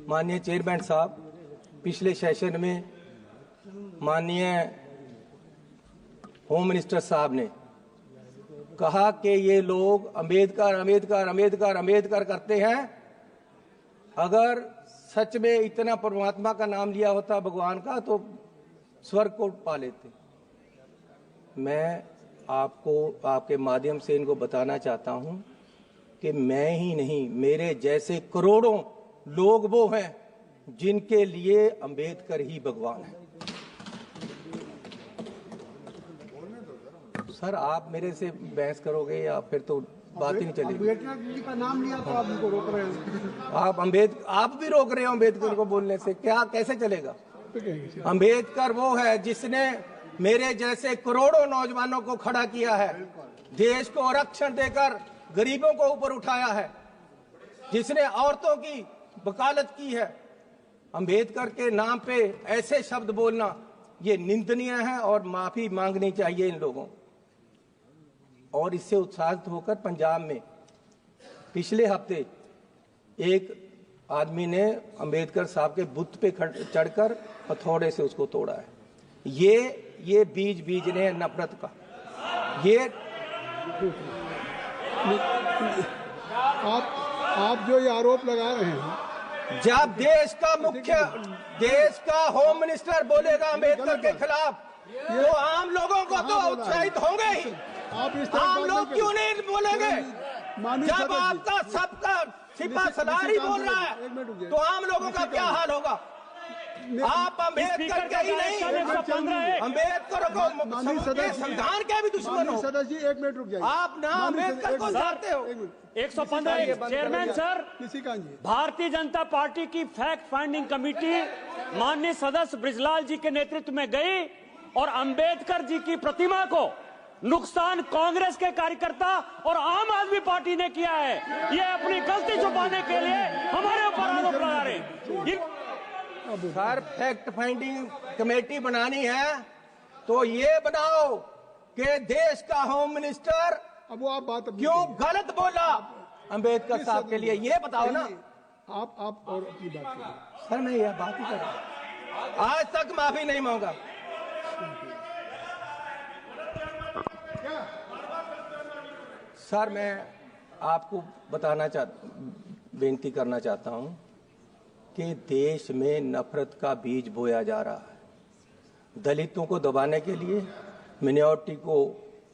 माननीय चेयरमैन साहब, पिछले सेशन में माननीय होम मिनिस्टर साहब ने कहा कि ये लोग अंबेडकर अंबेडकर अंबेडकर अंबेडकर करते हैं। अगर सच में इतना परमात्मा का नाम लिया होता भगवान का तो स्वर्ग को पा लेते। मैं आपको आपके माध्यम से इनको बताना चाहता हूं कि मैं ही नहीं, मेरे जैसे करोड़ों लोग वो हैं जिनके लिए अंबेडकर ही भगवान है। सर, आप मेरे से बहस करोगे या फिर तो बात ही नहीं चलेगी। अंबेडकर जी का नाम लिया तो आप उनको रोक रहे हैं। आप भी रोक रहे हो अंबेडकर को बोलने से, क्या कैसे चलेगा? अंबेडकर वो है जिसने मेरे जैसे करोड़ों नौजवानों को खड़ा किया है, देश को आरक्षण देकर गरीबों को ऊपर उठाया है, जिसने औरतों की वकालत की है। अंबेडकर के नाम पे ऐसे शब्द बोलना ये निंदनीय है और माफी मांगनी चाहिए इन लोगों। और इससे उत्साहित होकर पंजाब में पिछले हफ्ते एक आदमी ने अंबेडकर साहब के बुत पे चढ़कर हथौड़े से उसको तोड़ा है। ये बीज ने नफरत का। ये आप जो ये आरोप लगा रहे हैं, जब देश का होम मिनिस्टर बोलेगा अंबेडकर के खिलाफ तो आम लोगों को तो उत्साहित होंगे ही। आम लोग क्यों नहीं बोलेंगे? जब आपका सबका सिपा सलार ही बोल रहा है तो आम लोगों का क्या हाल होगा? आप अंबेडकर के ही नहीं, अंबेडकर को संविधान के भी दुश्मन हो। सदस्य जी 1 मिनट रुक जाइए। आप ना अंबेडकर को जानते हो। 115 chairman sir, Bharatiya Janata party की फैक्ट फाइंडिंग कमेटी माननीय सदस्य ब्रिजलाल जी के नेतृत्व में गई और अंबेडकर जी की प्रतिमा को नुकसान कांग्रेस के कार्यकर्ता और आम आदमी पार्टी ने किया है। ये अपनी गलती छुपाने के लिए हमारे ऊपर आरोप लगा रहे हैं। सर, फैक्ट फाइंडिंग कमेटी बनानी है तो ये बनाओ कि देश का होम मिनिस्टर अब वो आप बात क्यों गलत बोला अंबेडकर साहब के लिए, ये बताओ ना। आप और अपनी बात करें। सर, मैं यह बात ही कर रहा हूं, आज तक माफी नहीं मांगा। सर, मैं आपको बेनती करना चाहता हूं कि देश में नफरत का बीज बोया जा रहा है। दलितों को दबाने के लिए, मिनॉरिटी को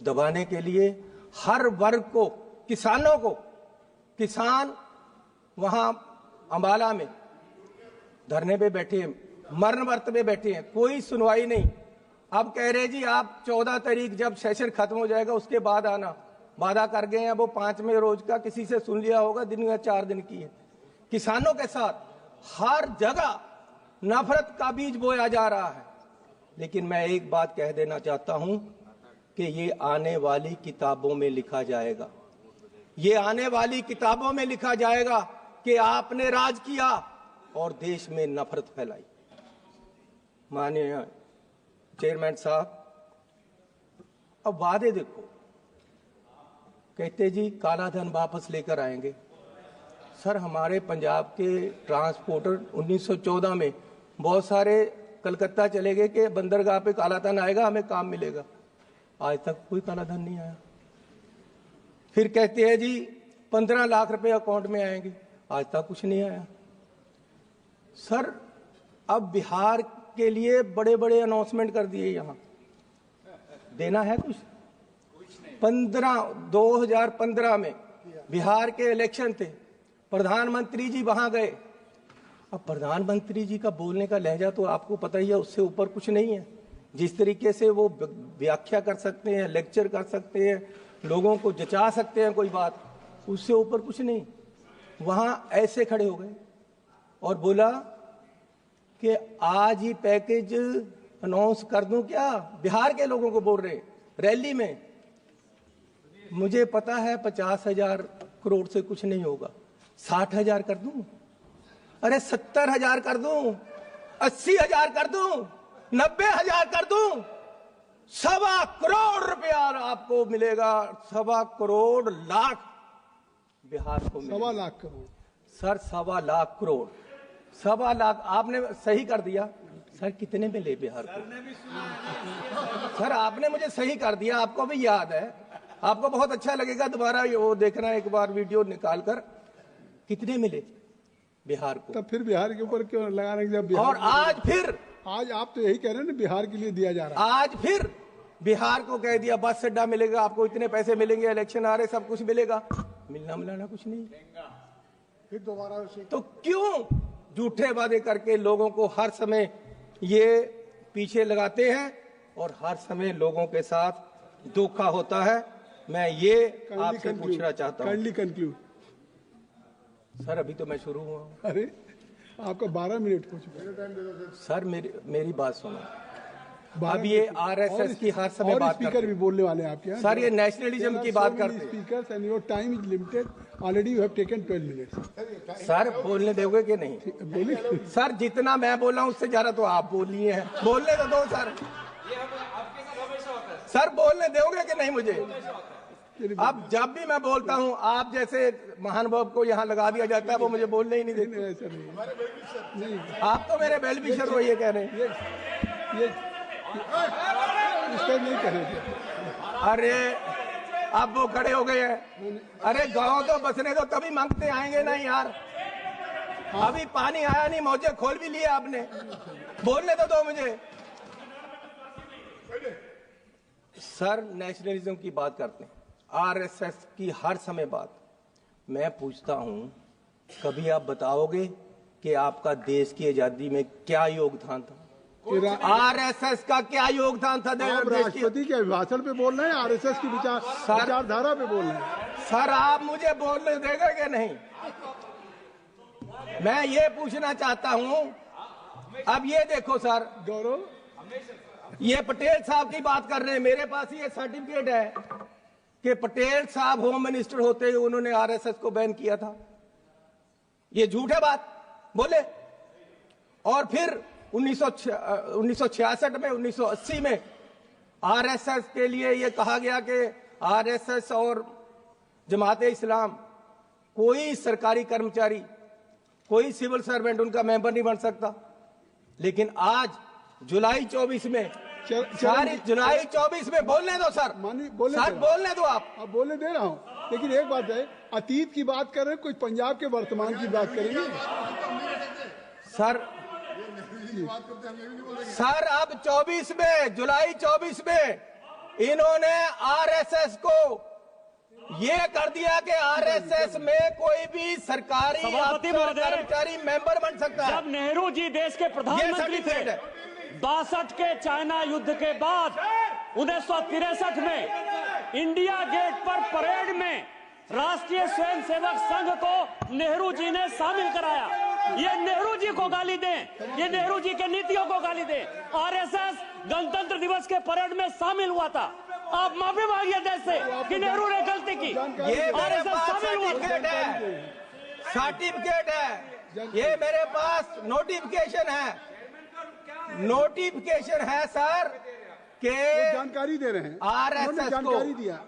दबाने के लिए, हर वर्ग को, किसानों को, किसान वहां अंबाला में धरने पे बैठे हैं, मरण वर्त पे बैठे हैं, कोई सुनवाई नहीं। अब कह रहे जी आप 14 तारीख जब सेशन खत्म हो जाएगा उसके बाद आना। वादा कर गए हैं वो 5वें रोज का, किसी से सुन लिया होगा, दिन या 4 दिन की है। किसानों के साथ हर जगह नफरत का बीज बोया जा रहा है। लेकिन मैं एक बात कह देना चाहता हूं कि ये आने वाली किताबों में लिखा जाएगा, ये आने वाली किताबों में लिखा जाएगा कि आपने राज किया और देश में नफरत फैलाई। माननीय चेयरमैन साहब, अब वादे देखो, कहते जी काला धन वापस लेकर आएंगे। सर, हमारे पंजाब के ट्रांसपोर्टर 1914 में बहुत सारे कलकत्ता चले गए कि बंदरगाह पे काला धन आएगा, हमें काम मिलेगा। आज तक कोई काला धन नहीं आया। फिर कहते हैं जी 15 लाख रुपए अकाउंट में आएंगे, आज तक कुछ नहीं आया। सर, अब बिहार के लिए बड़े बड़े अनाउंसमेंट कर दिए, यहां देना है कुछ। 2015 में बिहार के इलेक्शन थे, प्रधानमंत्री जी वहां गए। अब प्रधानमंत्री जी का बोलने का लहजा तो आपको पता ही है, उससे ऊपर कुछ नहीं है। जिस तरीके से वो व्याख्या कर सकते हैं, लेक्चर कर सकते हैं, लोगों को जचा सकते हैं कोई बात, उससे ऊपर कुछ नहीं। वहां ऐसे खड़े हो गए और बोला कि आज ही पैकेज अनाउंस कर दूं क्या? बिहार के लोगों को बोल रहे रैली में। मुझे पता है 50,000 करोड़ से कुछ नहीं होगा, 60,000 कर दूं, अरे 70,000 कर दूं, 80,000 कर दूं, 90,000 कर दूं, 1.25 करोड़ रुपया आपको मिलेगा। 1.25 करोड़ लाख बिहार को मिलेगा। 1.25 लाख करोड़ सर, 1.25 लाख करोड़। 1.25 लाख आपने सही कर दिया। सर कितने में ले बिहार को? सर आपने मुझे सही कर दिया, आपको भी याद है, आपको बहुत अच्छा लगेगा दोबारा वो देखना एक बार वीडियो निकाल कर। कितने मिले बिहार को? तब फिर बिहार के ऊपर क्यों लगाने के? जब और आज फिर आज आप तो यही कह रहे हैं ना, बिहार के लिए दिया जा रहा है। आज फिर बिहार को कह दिया बस अड्डा मिलेगा आपको, इतने पैसे मिलेंगे, इलेक्शन आ रहे, सब कुछ मिलेगा। मिलना मिलाना कुछ नहीं। फिर दोबारा तो क्यों झूठे वादे करके लोगों को हर समय ये पीछे लगाते हैं और हर समय लोगों के साथ धोखा होता है? मैं ये आपसे पूछना चाहता हूँ। Kindly conclude. सर अभी तो मैं शुरू हुआ हूँ। अरे आपका 12 मिनट हो चुका है। सर मेरी बात सुनो। अब ये आरएसएस की हर समय बात स्पीकर भी बोलने वाले हैं आपके यहाँ। सर ये नेशनलिज्म की बात करते हैं। Speakers and your time is limited, already you have taken 12 minutes. Sir बोलने दोगे कि नहीं? बोलिए। सर जितना मैं बोला हूँ उससे ज्यादा तो आप बोल लिए हैं, बोलने तो दो सर। सर बोलने दोगे कि नहीं मुझे? अब जब भी मैं बोलता हूँ आप जैसे महानुभाव को यहाँ लगा दिया जाता है, वो मुझे बोलने ही नहीं देते। ऐसा नहीं, आप तो मेरे वेल विशर हो ये कह रहे हैं। ये नहीं करेंगे। अरे अब वो खड़े हो गए हैं। अरे गाँव तो बसने दो, तभी मांगते आएंगे ना यार। अभी पानी आया नहीं, मौजे खोल भी लिए आपने, बोलने तो दो मुझे। सर नेशनलिज्म की बात करते हैं, आरएसएस की हर समय बात। मैं पूछता हूं, कभी आप बताओगे कि आपका देश की आजादी में क्या योगदान था? आरएसएस का क्या योगदान था? राष्ट्रपति के अभिभाषण पे बोल रहे हैं, आरएसएस की विचारधारा पे बोल रहे हैं। सर आप मुझे बोलने देंगे कि नहीं? मैं ये पूछना चाहता हूं। अब ये देखो सर, गौरव, ये पटेल साहब की बात कर रहे हैं। मेरे पास ये सर्टिफिकेट है कि पटेल साहब होम मिनिस्टर होते हुए उन्होंने आरएसएस को बैन किया था। ये झूठ है बात बोले। और फिर 1966 में 1980 में आरएसएस के लिए ये कहा गया कि आरएसएस और जमाते इस्लाम कोई सरकारी कर्मचारी, कोई सिविल सर्वेंट उनका मेंबर नहीं बन सकता। लेकिन आज जुलाई 24 में, जुलाई 24 में बोलने दो सर, बोलने दो आप। अब बोलने दे रहा हूँ, लेकिन एक बात है, अतीत की बात कर रहे हैं, कुछ पंजाब के वर्तमान की बात करेंगे सर अब 24 में, जुलाई 24 में इन्होंने आरएसएस को ये कर दिया कि आरएसएस में कोई भी सरकारी कर्मचारी मेंबर बन सकता है। जब नेहरू जी देश के प्रधानमंत्री थे, 62 के चाइना युद्ध के बाद 1963 में इंडिया गेट पर परेड में राष्ट्रीय स्वयंसेवक संघ को नेहरू जी ने शामिल कराया। ये नेहरू जी को गाली दें, ये नेहरू जी के नीतियों को गाली दें। आरएसएस गणतंत्र दिवस के परेड में शामिल हुआ था। आप माफी मांगिए देश से कि नेहरू ने गलती की। ये आरएसएस शामिल हुआ, सर्टिफिकेट है, ये मेरे पास नोटिफिकेशन है सर के जानकारी दे रहे हैं। आरएसएस जानकारी दिया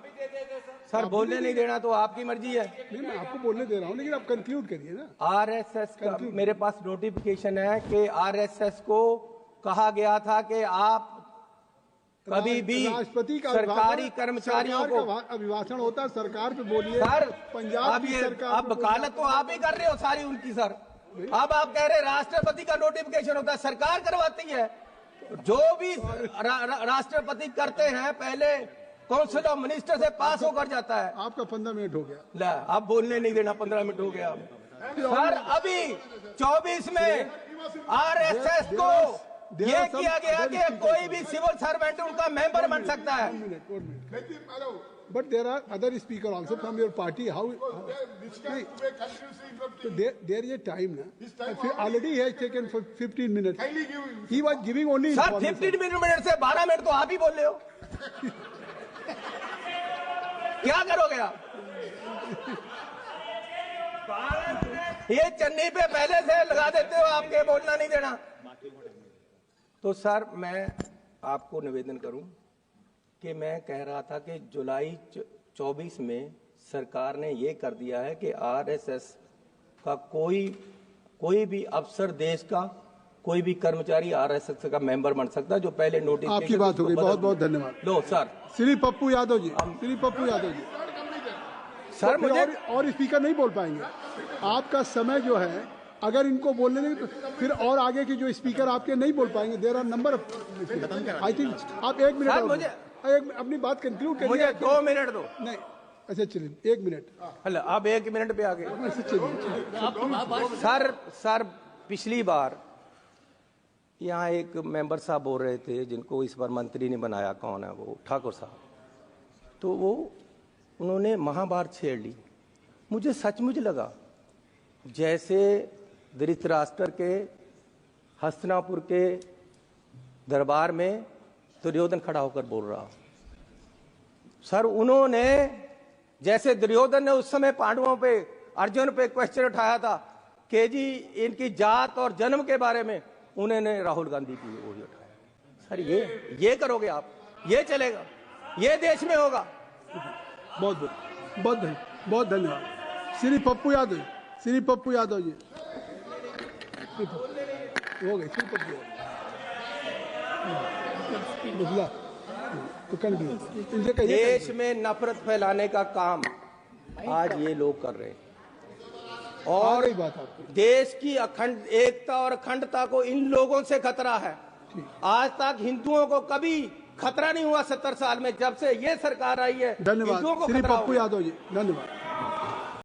सर, बोलने नहीं देना तो आपकी मर्जी है। नहीं, मैं आपको बोलने दे रहा हूँ, लेकिन आप कंक्लूड करिए ना। आरएसएस का मेरे पास नोटिफिकेशन है कि आरएसएस को कहा गया था कि आप कभी भी राष्ट्रपति का सरकारी कर्मचारियों को अभिभाषण होता है, सरकार पे बोलिए सर। पंजाब अब की ये सरकार अब वकालत तो आप ही कर रहे हो सारी उनकी सर। अब आप कह रहे राष्ट्रपति का नोटिफिकेशन होता है, सरकार करवाती है। जो भी राष्ट्रपति करते हैं पहले काउंसिल ऑफ मिनिस्टर से पास होकर जाता है। आपका 15 मिनट हो गया। ला अब बोलने नहीं देना, 15 मिनट हो गया सर। अभी 24 में आरएसएस को ये किया गया कि कोई भी सिविल सर्वेंट उनका मेंबर बन सकता है। But there are other speakers also from your party. How so there is a time na. Already he has taken for 15 minutes. He was giving only. Sir, 15 minute से 12 minute तो आप ही बोल रहे हो। क्या करोगे आप? ये चन्नी पे पहले से लगा देते हो, आपके बोलना नहीं देना। तो सर मैं आपको निवेदन करूं कि मैं कह रहा था कि जुलाई 24 में सरकार ने ये कर दिया है कि आरएसएस का कोई कोई भी अफसर देश का, कोई भी कर्मचारी RSS का मेंबर बन सकता है जो पहले नोटिस। आपकी बात हो गई, बहुत बहुत धन्यवाद। लो सर, श्री पप्पू यादव जी, श्री पप्पू यादव जी सर तो मुझे और स्पीकर नहीं बोल पाएंगे। आपका समय जो है, अगर इनको बोलने नहीं तो फिर और आगे के जो स्पीकर आपके नहीं बोल पाएंगे। There are number of, I think आप 1 मिनट मुझे अपनी बात कंक्लूड करिए। मुझे 2 मिनट दो। नहीं, अच्छा चलिए 1 मिनट। हेलो, अब 1 मिनट पे आ गए। सर पिछली बार यहाँ एक मेंबर साहब बोल रहे थे जिनको इस बार मंत्री ने बनाया, कौन है वो, ठाकुर साहब, तो वो उन्होंने महाभारत छेड़ ली। मुझे सचमुच लगा जैसे धृतराष्ट्र के हस्तिनापुर के दरबार में दुर्योधन खड़ा होकर बोल रहा। सर उन्होंने, जैसे दुर्योधन ने उस समय पांडवों पे, अर्जुन पे क्वेश्चन उठाया था कि जी इनकी जात और जन्म के बारे में, उन्होंने राहुल गांधी की वही उठाया। सर ये करोगे आप? ये चलेगा? ये देश में होगा? बहुत बहुत धन्यवाद। श्री पप्पू यादव, श्री पप्पू यादव जी हो गए। श्री पप्पू यादव, देश में नफरत फैलाने का काम आज ये लोग कर रहे हैं और देश की अखंड एकता और अखंडता को इन लोगों से खतरा है। आज तक हिंदुओं को कभी खतरा नहीं हुआ 70 साल में, जब से ये सरकार आई है। धन्यवाद श्री पप्पू यादव जी, धन्यवाद।